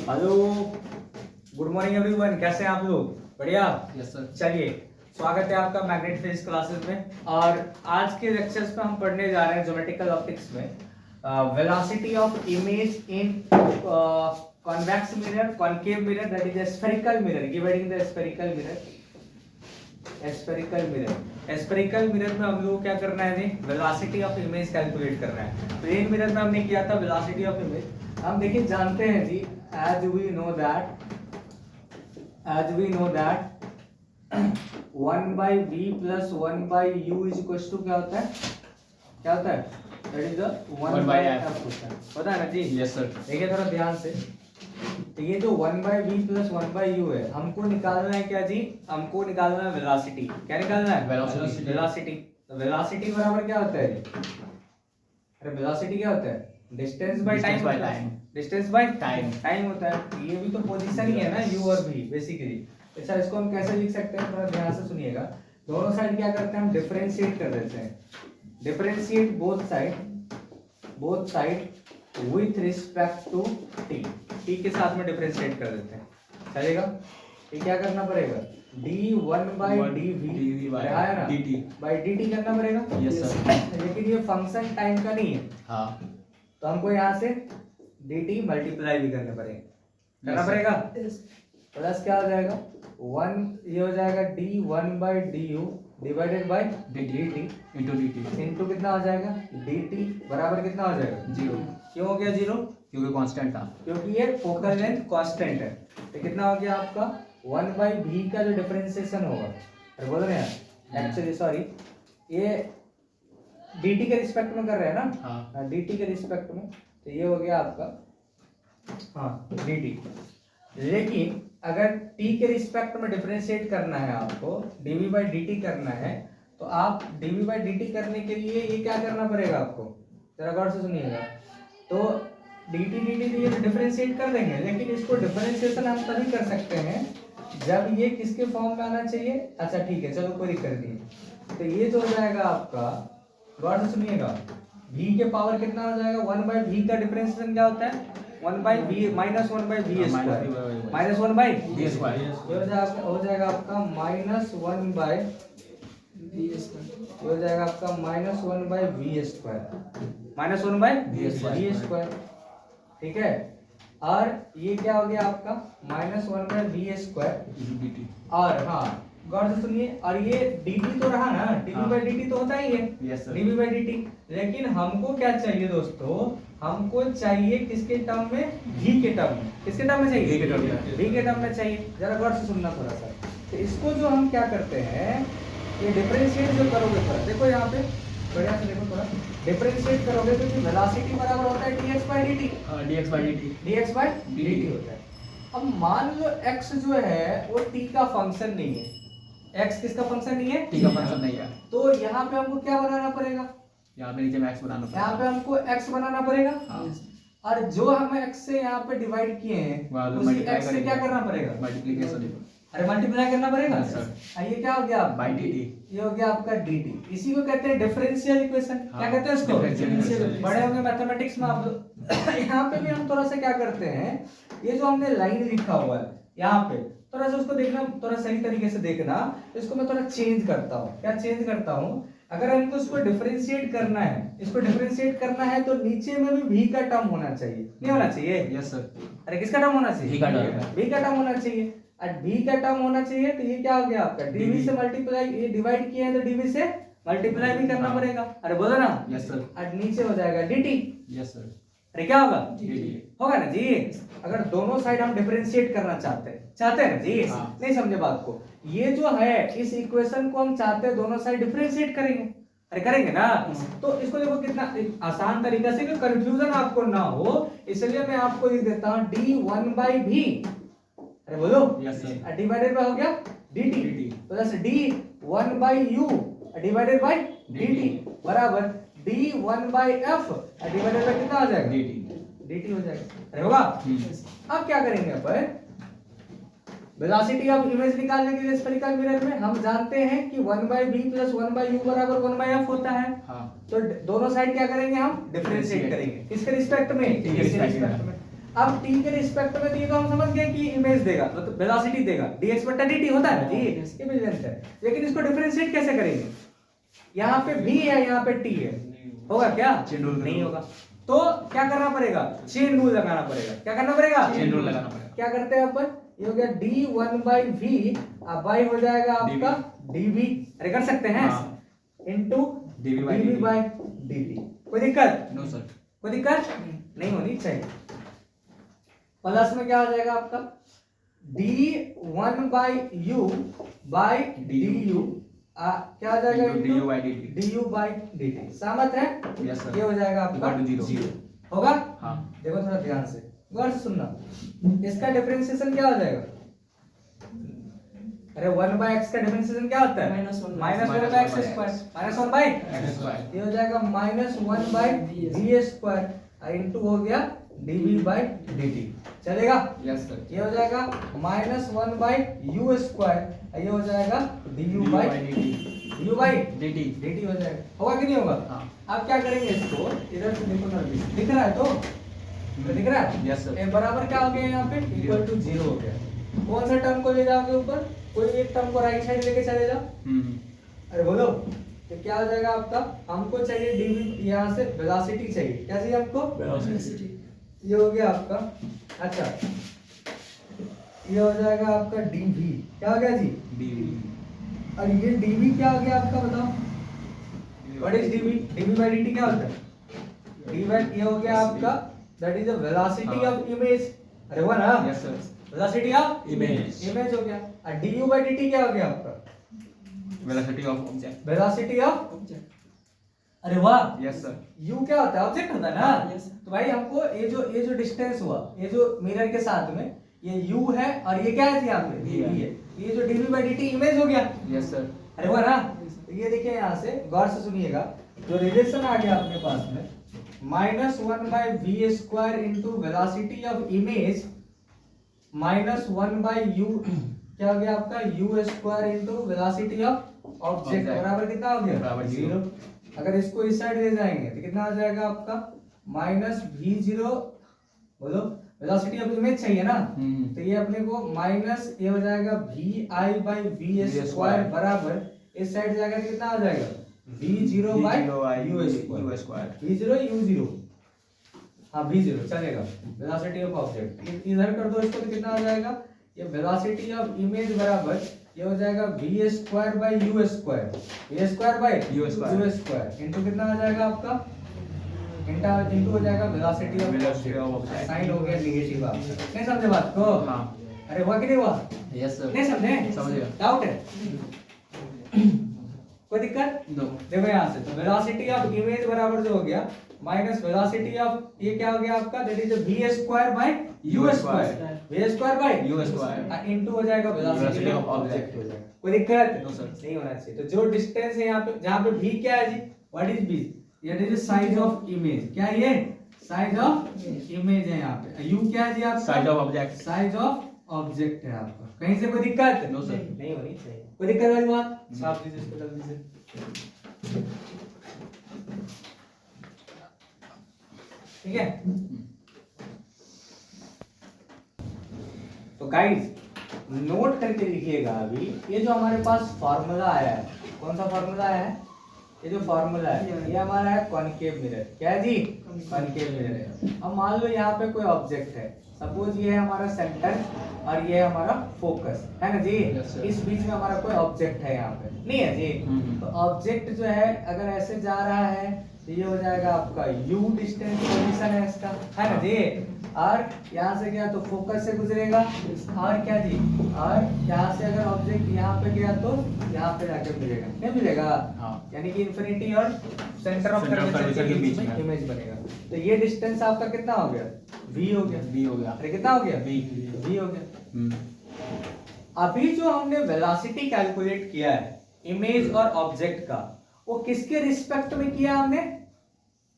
Hello, good morning everyone. कैसे हैं आप लोग? बढ़िया। Yes sir. चलिए, स्वागत है आपका मैग्नेट फिजिक्स क्लासेस में। और आज के लेक्चर्स में हम पढ़ने जा रहे हैं ज्योमेट्रिकल ऑप्टिक्स में velocity of image in convex mirror, concave mirror, that is spherical mirror, given the spherical mirror. Spherical mirror में हम लोग क्या करना है जी? वेलोसिटी ऑफ इमेज कैलकुलेट करना है। प्लेन मिरर में हमने किया था वेलोसिटी ऑफ इमेज। हम देखिए जानते हैं जी, as we know that 1 by v plus 1 by u is equals to क्या होता है? That is the 1 by f होता है। पता है ना जी? Yes sir. देखिए थोड़ा ध्यान से, तो ये जो 1 by v plus 1 by u है, हमको निकालना है क्या जी? हमको निकालना है वेलोसिटी। क्या निकालना है? वेलोसिटी। तो वेलोसिटी बराबर क्या होता है जी? अरे वेलोसिटी क्या होता है? Distance by time. Distance by time होता है। ये भी तो पोजीशन ही है ना, u और v बेसिकली। अच्छा, इसको हम कैसे लिख सकते हैं? थोड़ा ध्यान से सुनिएगा। दोनों साइड क्या करते हैं? हम डिफरेंशिएट कर देते हैं। Differentiate both side with respect to t के साथ में डिफरेंशिएट कर देते हैं। चलेगा? ये क्या करना पड़ेगा? d1 by dv bye dt करना पड़ेगा। Yes sir. लेकिन ये फंक्शन टाइम का नहीं है। हाँ। तो हमको यहाँ से dt मल्टीप्लाई भी करना पड़ेगा। प्लस क्या हो जाएगा? 1 ये हो जाएगा d1 by du divided by dt into कितना हो जाएगा? dt बराबर कितना हो जाएगा? 0। क्यों हो गया 0? क्योंकि कांस्टेंट था। क्योंकि ये फोकल लेंथ कांस्टेंट है। तो कितना हो गया आपका? 1 by v का जो डिफरेंशिएशन होगा, अरे बोलो ना यार, एक्चुअली सॉरी, ये dt के रिस्पेक्ट में कर रहे हैं ना? हाँ। dt के रिस्पेक्ट में, तो ये हो गया आपका dt। लेकिन अगर t के रिस्पेक्ट में डिफरेंशिएट करना है आपको, dv by dt करना है, तो आप dv by dt करने के लिए ये क्या करना पड़ेगा आपको? जरा गौर से सुनिएगा। तो dt ये डिफरेंशिएट कर देंगे, लेकिन इसको डिफरेंशिएशन हम तभी कर सकते हैं जब ये किसके फॉर्म में आना चाहिए। अच्छा ठीक है, चलो कोई दिक्कत नहीं। तो ये जो हो जाएगा आपका, गौर से सुनिएगा, v के पावर कितना हो जाएगा? 1 by v का डिफरेंशिएशन क्या होता है? 1 by v minus 1 by v square, minus 1 by v square हो जाएगा आपका माइनस 1 by v स्क्वायर, हो जाएगा आपका minus 1 by v square, minus 1 by v square. ठीक है, और ये क्या हो गया आपका? Minus 1 by v square. और हाँ, गौर से सुनिए, और ये dt तो रहा ना, dv by dt तो होता ही है। Yes sir. dv by dt, लेकिन हमको क्या चाहिए दोस्तों? हमको चाहिए किसके टर्म में? v के टर्म में। किसके टर्म में चाहिए? v के टर्म में चाहिए। जरा गौर से सुनना थोड़ा सा। तो इसको जो हम क्या करते हैं, ये डिफरेंशिएट जो करोगे, थोड़ा देखो यहाँ पे, बढ़िया से देखो, थोड़ा डिफरेंशिएट करोगे तो वेलोसिटी बराबर होता है dx by dt। dx by dt होता है। अब मान लो x जो है वो t का फंक्शन नहीं है। x किसका फंक्शन नहीं है? t का फंक्शन नहीं है। तो यहाँ पे हमको क्या बनाना पड़ेगा? यहाँ पे नीचे में x बनाना पड़ेगा। यहाँ पे हमको x बनाना पड़ेगा। और जो हम x से यहाँ पे डिवाइड किए हैं, उसी x से क्या करना पड़ेगा? मल्टीप्लिकेशन। अरे मल्टीप्लाई करना पड़ेगा सर। ये क्या हो गया? By dt। ये हो गया आपका dt। इसी को कहते हैं डिफरेंशियल इक्वेशन। क्या कहते हैं इसको? डिफरेंशियल। बड़े होंगे मैथमेटिक्स में आप लोग। यहाँ पे भी हम थोड़ा सा क्या करते हैं, ये जो हमने लाइन लिखा हुआ है यहाँ पे, थोड़ा सा उसको देखना, थोड़ा सही तरीके से देखना। इसको मैं थोड़ा चेंज करता हूँ। क्या चेंज करता हूँ? अगर हमको इसको डिफरेंशिएट करना है, तो नीचे में भी v का टर्म होना चाहिए, नहीं होना चाहिए? Yes sir. अरे किसका टर्म होना चाहिए? v का टर्म। v का टर्म होना चाहिए। और v का टर्म होना चाहिए, तो ये क्या हो गया आपका? dv से मल्टीप्लाई, ये डिवाइड किया है तो dv से मल्टीप्लाई भी करना पड़ेगा। अरे बोलो ना। Yes sir. और नीचे हो जाएगा dt। Yes sir. अरे क्या होगा? dt होगा ना जी। अगर दोनों साइड हम डिफरेंशिएट करना चाहते हैं ना जी? हाँ। नहीं समझे बात को? ये जो है, इस इक्वेशन को हम चाहते हैं दोनों साइड डिफरेंशिएट करेंगे। अरे करेंगे ना? तो इसको देखो कितना आसान तरीका से, कि कंफ्यूजन आपको ना हो, इसलिए मैं आपको लिख देता हूं d1 by v। अरे बोलो। Yes sir. डिवाइडेड बाय हो गया dt plus d1 by u divided by dt बराबर d1 by f divided by कितना आ जाएगा? dt हो जाएगा। अरे होगा? अब क्या करेंगे अपन? वेलोसिटी ऑफ इमेज निकालने के लिए स्फेरिकल मिरर में हम जानते हैं कि 1 by v plus 1 by u बराबर 1 by f होता है। तो दोनों साइड क्या करेंगे? हम डिफरेंशिएट करेंगे। किसके रिस्पेक्ट में? t के रिस्पेक्ट में। अब t के रिस्पेक्ट में दिए तो हम समझ गए कि इमेज देगा मतलब वेलोसिटी देगा dx बटा dt होता है ना जी, इमेज लेंथ है। लेकिन इसको डिफरेंशिएट कैसे करेंगे? यहाँ पे v है, यहाँ पे t है, होगा क्या? चेन रूल नहीं होगा। तो क्या करना पड़ेगा? चेन रूल लगाना पड़ेगा। क्या करना पड़ेगा? चेन रूल लगाना पड़ेगा। क्या करते हैं अपन? ये हो गया d1/v, अब y हो जाएगा आपका dv, अरे कर सकते हैं, इनटू dv/dt। कोई दिक्कत? No sir. कोई दिक्कत नहीं होनी चाहिए। प्लस में क्या हो जाएगा आपका? d1/u by du, क्या हो जाएगा? du/dt। सहमत है? Yes sir. ये हो जाएगा आपका जीरो होगा। हाँ देखो थोड़ा ध्यान से, गौर से सुनना। इसका डिफरेंशिएशन क्या हो जाएगा? अरे 1/x का डिफरेंशिएशन क्या होता है? -1/x स्क्वायर, -1/x, ये हो जाएगा -1/v² इनटू हो गया dv/dt। चलेगा? Yes sir. ये हो जाएगा -1/u², ये हो जाएगा du/dt हो जाएगा। होगा कि नहीं होगा? हाँ। अब क्या करेंगे इसको, इधर से देखो ना, दिख रहा है तो दिख रहा है? Yes sir. ए बराबर क्या हो गया यहाँ पे? इक्वल टू 0 हो गया। कौन सा टर्म को ले जाओगे ऊपर? कोई एक टर्म को राइट साइड लेके चले जाओ। अरे बोलो, तो क्या हो जाएगा आपका? हमको चाहिए dv, यहाँ से वेलोसिटी चाहिए। क्या चाहिए हमको? वेलोसिटी। ये हो गया आपका, अच्छा ये हो जाएगा आपका dv। क्या हो गया जी? dv। और ये dv क्या हो गया आपका, बताओ? What is dv? dv/dt क्या होता है? dv ये हो गया आपका, that is the velocity of image. अरे हुआ ना? Yes sir. Velocity of image हो गया। और du/dt क्या हो गया आपका? Velocity of object. Velocity of object. अरे वाह, यस सर। u क्या होता है? ऑब्जेक्ट होता है ना। तो भाई हमको ये जो डिस्टेंस हुआ, ये जो मिरर के साथ में ये u है और ये क्या है यहाँ पे? v है। ये जो dv/dt इमेज हो गया। Yes sir. अरे हुआ ना? तो ये देखिए यहाँ से गौर से सुनिएगा, जो रिलेशन आ गया अपने पास में -1/v² into velocity of image -1/u, क्या हो गया आपका? u² into velocity of object बराबर कितना हो गया? बराबर 0। अगर इसको इस साइड ले जाएंगे तो कितना हो जाएगा आपका? -v0, बोलो वेलोसिटी ऑफ इमेज चाहिए ना, तो ये अपने को माइनस ये हो जाएगा vi/v² बराबर इस साइड जाएगा तो कितना आ जाएगा? v0/u²। v0 u0, हाँ v0 चलेगा। वेलोसिटी ऑफ ऑब्जेक्ट इधर कर दो इसको तो कितना आ जाएगा? ये वेलोसिटी ऑफ इमेज बराबर ये हो जाएगा v²/u², v²/u² इनटू कितना आ जाएगा आपका? इनटू हो जाएगा वेलोसिटी ऑफ ऑब्जेक्ट। साइन हो गया नेगेटिव आपका। नहीं समझे बात को? हाँ। अरे हुआ कि नहीं हुआ? Yes sir. नहीं समझे? समझ गया। डाउट है? कोई दिक्कत? नो। देखो यहाँ से तो वेलोसिटी ऑफ इमेज बराबर जो हो गया माइनस वेलोसिटी ऑफ ये क्या हो गया आपका? दैट इज v²/u² इनटू हो जाएगा वेलोसिटी ऑफ ऑब्जेक्ट हो जाएगा। कोई दिक्कत? No sir. नहीं होना चाहिए। तो जो डिस्टेंस है यहाँ पे, जहाँ पे v क्या है जी? What is v? ये इज साइज ऑफ इमेज। क्या है ये? साइज ऑफ इमेज है यहाँ पे। u क्या है जी आपका? Size of object. Size of object है आपका। कहीं से कोई दिक्कत? No sir. नहीं होनी चाहिए। कोई दिक्कत वाली बात? साफ दीजिए इसको जल्दी से। ठीक है? तो गाइस नोट करके लिखिएगा अभी, ये जो हमारे पास फार्मूला आया है, कौन सा फार्मूला आया है? ये जो फार्मूला है ये हमारा है कॉनकेव मिरर। क्या है जी? कॉनकेव मिरर है। अब मान लो यहाँ पे कोई ऑब्जेक्ट है, सपोज ये है हमारा सेंटर और ये है हमारा फोकस, है ना जी? इस बीच में हमारा कोई ऑब्जेक्ट है यहाँ पे, नहीं है जी? तो ऑब्जेक्ट जो है अगर ऐसे जा रहा है तो ये हो जाएगा आपका u डिस्टेंस पोजीशन है इसका, है ना जी? और यहाँ से गया तो फोकस से गुजरेगा, और क्या जी? और यहाँ से अगर ऑब्जेक्ट यहाँ पे गया तो यहाँ पे जाके मिलेगा, नहीं मिलेगा? हाँ। यानी कि इंफिनिटी और सेंटर ऑफ कर्वेचर के बीच में इमेज बनेगा। तो ये डिस्टेंस आपका कितना हो गया? v हो गया। v हो गया। अरे कितना हो गया? v हो गया। अभी जो हमने वेलोसिटी कैलकुलेट किया है इमेज और ऑब्जेक्ट का, वो किसके रिस्पेक्ट में किया हमने?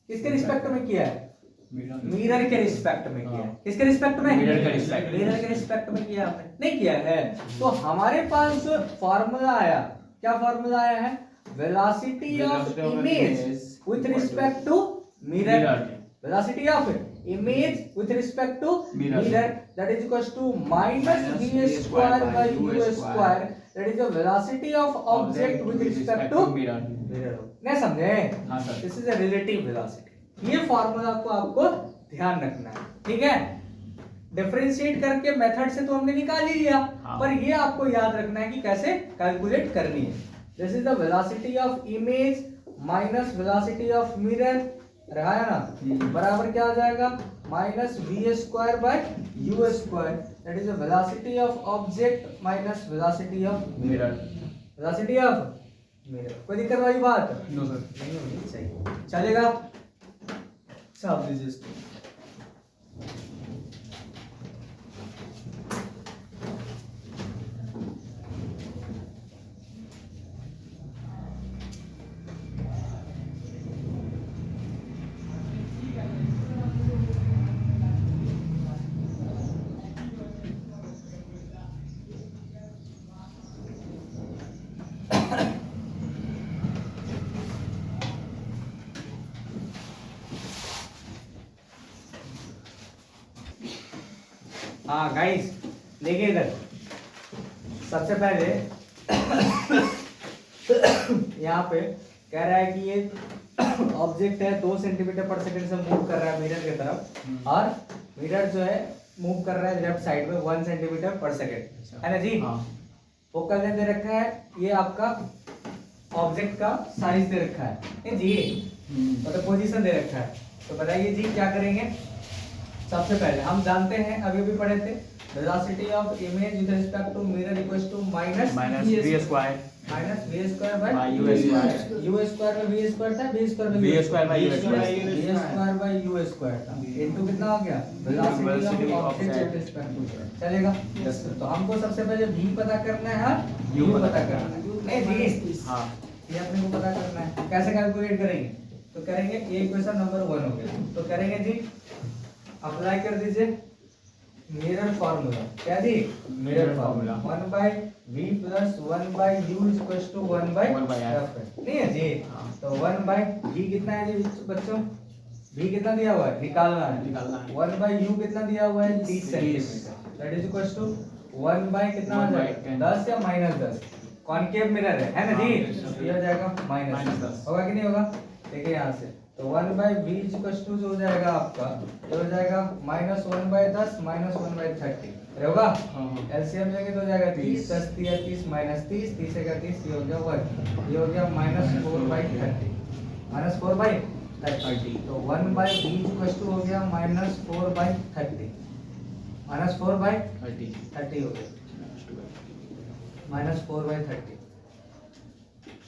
किसके रिस्पेक्ट में किया है? मिरर के रिस्पेक्ट में किया है। किसके रिस्पेक्ट में? मिरर के रिस्पेक्ट में। मिरर के रिस्पेक्ट में किया हमने, नहीं किया है। तो हमारे पास जो फार्मूला आया, क्या फार्मूला आया है? Velocity of image with respect to mirror. Velocity of image with respect to Mirror. Mirror that is equals to minus v square by u square that is the velocity of object with respect to mirror. Mirror. नहीं समझे? हाँ sir. This is a relative velocity. ये formula को आपको ध्यान रखना है, ठीक है? डिफरेंशिएट करके मेथड से तो हमने निकाल ही लिया, हाँ। पर ये आपको याद रखना है कि कैसे कैलकुलेट करनी है। This is the velocity of image minus velocity of mirror, रहा है ना, बराबर क्या हो जाएगा? Minus v square by u square that is the velocity of object minus velocity of Mirror. Velocity of mirror. कोई दिक्कत वाली बात No sir. नहीं होनी चाहिए, चलेगा? सब दीजिए इसको। हाँ गाइस, देखिए इधर सबसे पहले यहाँ पे कह रहा है कि ये ऑब्जेक्ट है 2 सेंटीमीटर पर सेकंड से मूव कर रहा है मिरर की तरफ, और मिरर जो है मूव कर रहा है लेफ्ट साइड में 1 सेंटीमीटर पर सेकंड, है ना जी? हाँ। फोकल लेंथ दे रखा है, ये आपका ऑब्जेक्ट का साइज दे रखा है, नहीं जी? मतलब पोजीशन दे रखा है। तो बताइए जी क्या करेंगे? सबसे पहले हम जानते हैं, अभी भी पढ़े थे, velocity of image with respect to mirror equals to minus v square by by u square. u square में v स्क्वायर था, v स्क्वायर में v square by u square. v square by u square था, into कितना हो गया? Velocity of object with respect to, चलेगा? Yes, sir. तो हमको सबसे पहले v पता करना है और u u पता करना है, नहीं जी? हाँ। ये अपने को पता करना है। कैसे कैलकुलेट करेंगे? तो करेंगे, ये इक्वेशन नंबर 1 हो गया, तो करेंगे जी अप्लाई कर दीजिए मिरर फार्मूला। क्या जी? Mirror formula 1 by v plus 1 by u equals to 1 by 1 by f। f, नहीं है जी? हाँ। तो 1 बाय v कितना है जी बच्चों? v कितना दिया हुआ है? निकालना है। 1 बाय u कितना दिया हुआ है? 30 centimetre that is equals to 1 by कितना हो 1 by जाएगा? 10 या माइनस 10? कॉनकेव मिरर है ना जी? हाँ। ये हो जाएगा माइनस -10 होगा कि नहीं होगा? देखिए यहाँ से तो 1 बाय v इक्वल्स टू जो हो जाएगा आपका, ये हो जाएगा माइनस 1 बाय 10 माइनस 1 बाय 30, अरे होगा? एलसीएम लेंगे तो हो जाएगा 30, 10 3 30 माइनस 30, 30 से 30, ये हो गया 1, ये हो गया माइनस 4 बाय 30, माइनस 4 बाय 30। तो 1 बाय v इक्वल्स टू हो गया माइनस 4 बाय 30, माइनस 4 बाय 30 हो गया, माइनस 4 बाय 30।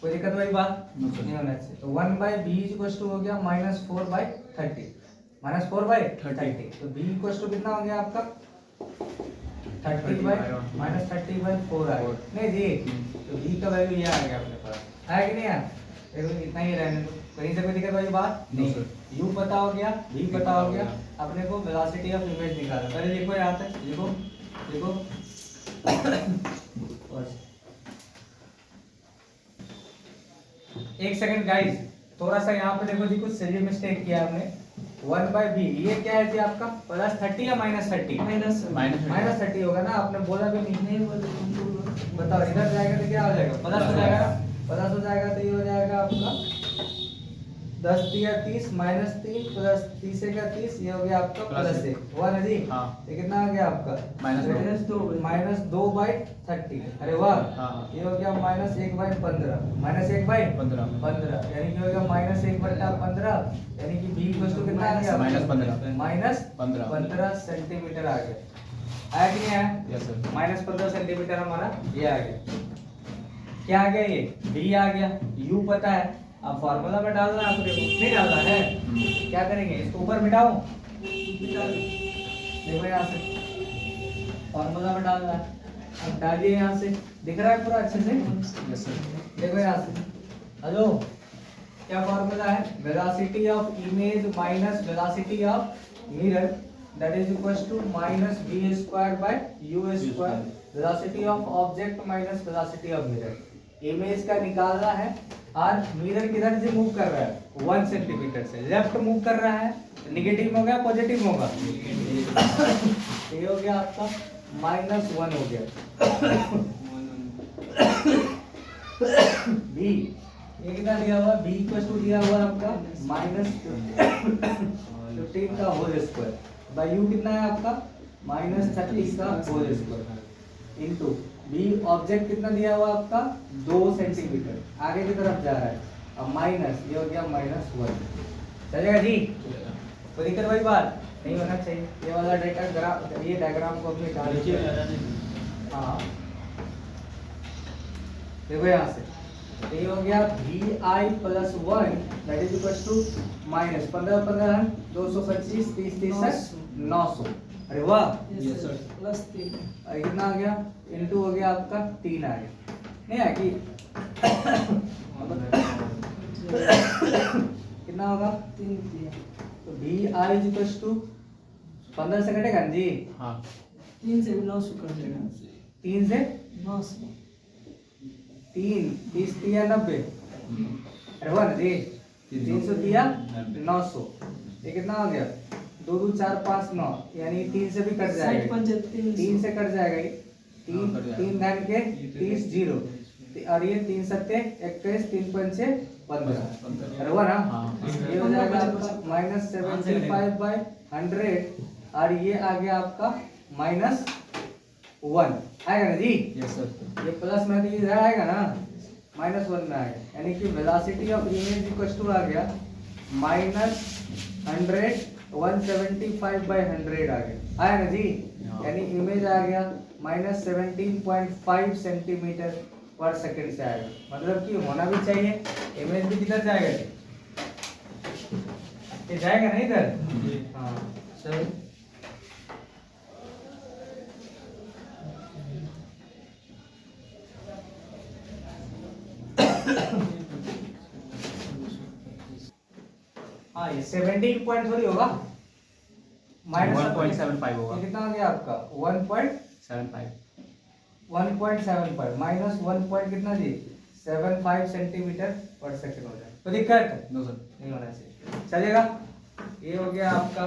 कोई दिक्कत वाली बात नहीं होना चाहिए। तो 1 बाय बी इक्वल्स टू हो गया माइनस 4 बाय 30, माइनस 4 बाय 30। तो बी इक्वल्स टू कितना हो गया आपका? 30 बाय माइनस 30 बाय 4 आएगा, नहीं जी? तो बी का वैल्यू ये आ गया अपने पास, आया कि नहीं आया? देखो इतना ही रहने दो, कहीं से कोई दिक्कत वाली बात नहीं। u पता हो गया, v पता हो गया, अपने को वेलोसिटी ऑफ इमेज निकालना। पहले देखो यहाँ पे, देखो देखो एक सेकंड गाइस, थोड़ा सा यहाँ पे देखो जी, कुछ सिली मिस्टेक किया हमने। 1 बाय बी, ये क्या है जी आपका? प्लस 30 या माइनस 30? माइनस 30 होगा ना, आपने बोला भी नहीं बताओ। इधर जाएगा तो क्या हो जाएगा? प्लस हो जाएगा, प्लस हो जाएगा तो ये हो जाएगा आपका 10 3 30 माइनस 3 प्लस 30 का 30, ये हो गया आपका प्लस 1 हुआ ना जी? ये कितना आ गया आपका? माइनस 2 बाय 30, अरे वाह, ये हो गया माइनस 1 बाय 15, माइनस 1 बाय 15, यानी कि हो गया माइनस 1 बटा 15, यानी कि बी इक्वल्स टू कितना आ गया? माइनस 15 सेंटीमीटर आ गया, आया कि नहीं आया? Yes sir. माइनस 15 सेंटीमीटर हमारा ये आ गया। क्या आ गया? ये बी आ गया, यू पता है, अब फॉर्मूला में डालना है, आपको नहीं डालना है। क्या करेंगे? इसको ऊपर मिटाओ, देखो यहाँ से फॉर्मूला में डालना है, अब डालिए यहाँ से, दिख रहा है पूरा अच्छे से? Yes sir. देखो यहाँ से, हेलो, क्या फॉर्मूला है? Velocity of image minus velocity of mirror that is equals to minus v square by u square, velocity of object minus velocity of mirror. Image का निकालना है और मिरर किधर से मूव कर रहा है 1 सेंटीमीटर से लेफ्ट मूव कर रहा है, निगेटिव में होगा पॉजिटिव में होगा ये हो गया आपका -1 हो गया बी ये कितना दिया हुआ बी इक्वल टू दिया हुआ आपका -15 का होल स्क्वायर बाय यू कितना है आपका -30 का whole square into b object कितना दिया हुआ आपका 2 सेंटीमीटर आगे की तरफ जा रहा है अब माइनस ये हो गया -1 चलेगा जी कोई दिक्कत वाली बात नहीं होना चाहिए ये वाला डेटा ग्राफ ये डायग्राम को अपने डाल दीजिए हाँ देखो यहाँ से तो ये हो गया vi + 1 that is equal to -15 15 225 30 30 900 अरे वाह यस सर +3 कितना आ गया इनटू हो गया आपका 3 आ गया नहीं है कि कितना होगा 3 दिया तो vi इक्वल टू 15 से कटेगा ना जी हाँ 3 से भी 900 कर देगा 3 से 900 3 30 दिया 90 अरे वाह ना जी 300 दिया 900 ये कितना हो गया 2 2 4 5 9 यानी 3 से भी कट 60 जाएगा पंजे 3 से कट जाएगा ये 3 धन के 30 0 और ये 3 सत्ते 21 3 पंचे 15 अरे वाह ना ये हो जाएगा आपका -75/100 और ये आ गया आपका -1 आएगा ना जी यस सर ये प्लस में तो इधर आएगा ना -1 में आएगा यानी कि velocity of image equal to आ गया -100 175/100 आ गया आया ना जी यानी इमेज आ गया -17.5 सेंटीमीटर पर सेकंड से आएगा मतलब कि होना भी चाहिए इमेज भी किधर जाएगा ये जाएगा ना इधर हाँ चलो हाँ ये 17 पॉइंट थोड़ी होगा 1.75 होगा ये कितना आ गया आपका 75 1.75 -1 पॉइंट कितना जी 75 सेंटीमीटर पर सेकंड हो जाए तो दिक्कत नो सर नहीं होना चाहिए चलेगा ये हो गया आपका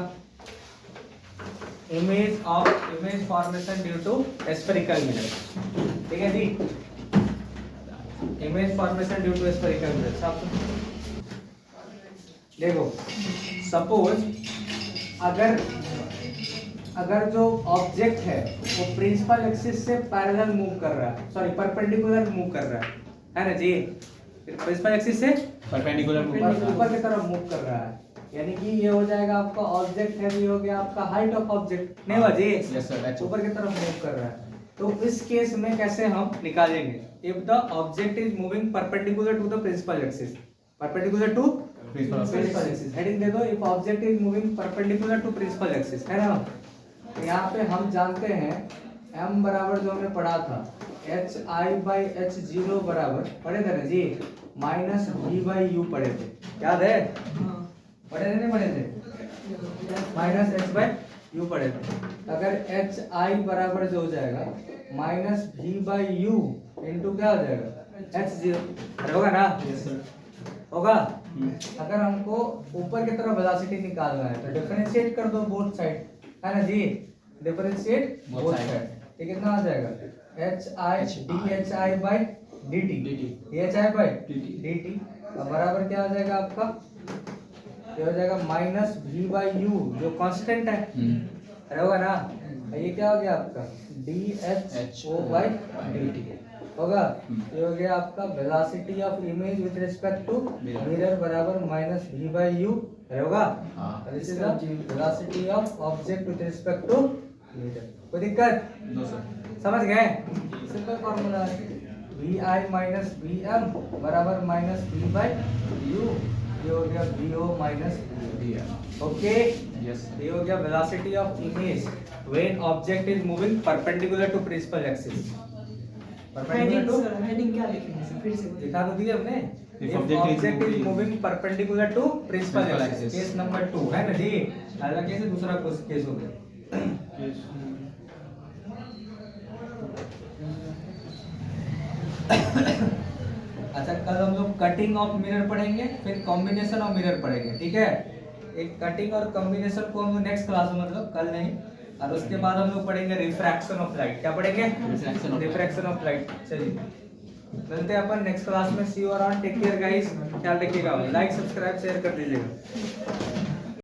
image formation due to spherical mirror ठीक है जी image formation due to spherical mirror सब देखो सपोज अगर जो ऑब्जेक्ट है वो प्रिंसिपल एक्सिस से पैरेलल मूव कर रहा है सॉरी परपेंडिकुलर मूव कर रहा है ना जी प्रिंसिपल एक्सिस से परपेंडिकुलर ऊपर की तरफ मूव कर रहा है यानी कि ये हो जाएगा आपका ऑब्जेक्ट है ये हो गया आपका हाइट ऑफ ऑब्जेक्ट नहीं हुआ जी यस सर ऊपर की तरफ मूव कर रहा है तो इस केस में कैसे हम निकालेंगे if the object is moving perpendicular to the principal axis perpendicular to principal axis heading दे दो if object is moving perpendicular to principal axis है ना तो यहाँ पे हम जानते हैं m बराबर जो हमने पढ़ा था hi/h0 बराबर पढ़े थे ना जी -v/u पढ़े थे याद है हाँ पढ़े थे नहीं पढ़े थे -h/u पढ़े थे अगर hi बराबर जो हो जाएगा -v/u इनटू क्या हो जाएगा h0 होगा ना यस सर होगा अगर हमको ऊपर की तरफ वेलोसिटी निकालना है तो डिफरेंशिएट कर दो बोथ साइड है ना जी डिफरेंशिएट बोथ साइड ये कितना आ जाएगा hi/dhi/dt hi/dt अब बराबर क्या हो जाएगा आपका ये हो जाएगा -v/u जो कांस्टेंट है अरे होगा ना ये क्या हो गया आपका dho/dt होगा ये हो गया आपका velocity of image with respect to mirror बराबर -v/u होगा this is the velocity of object with respect to mirror कोई दिक्कत नो सर समझ गए सिंपल फार्मूला है vi - vm बराबर -v/u ये हो गया vo - ओके यस ये हो गया velocity of image when object is moving perpendicular to principal axis heading sir heading क्या लिखेंगे सर फिर से बोलिए। दिखा तो दिया हमने If if object is object is moving moving perpendicular to principal principal axis axis. Case number 2 है ना जी पहला केस है दूसरा केस हो गया अच्छा कल हम लोग कटिंग ऑफ मिरर पढ़ेंगे, फिर कॉम्बिनेशन ऑफ मिरर पढ़ेंगे, ठीक है। एक कटिंग और कॉम्बिनेशन को हम नेक्स्ट क्लास में, मतलब कल नहीं, और उसके बाद हम लोग पढ़ेंगे रिफ्रैक्शन ऑफ लाइट। क्या पढ़ेंगे? Refraction of light. चलिए मिलते हैं अपन नेक्स्ट क्लास में। See you around, take care guys, ख्याल रखिएगा, लाइक सब्सक्राइब शेयर कर दीजिएगा।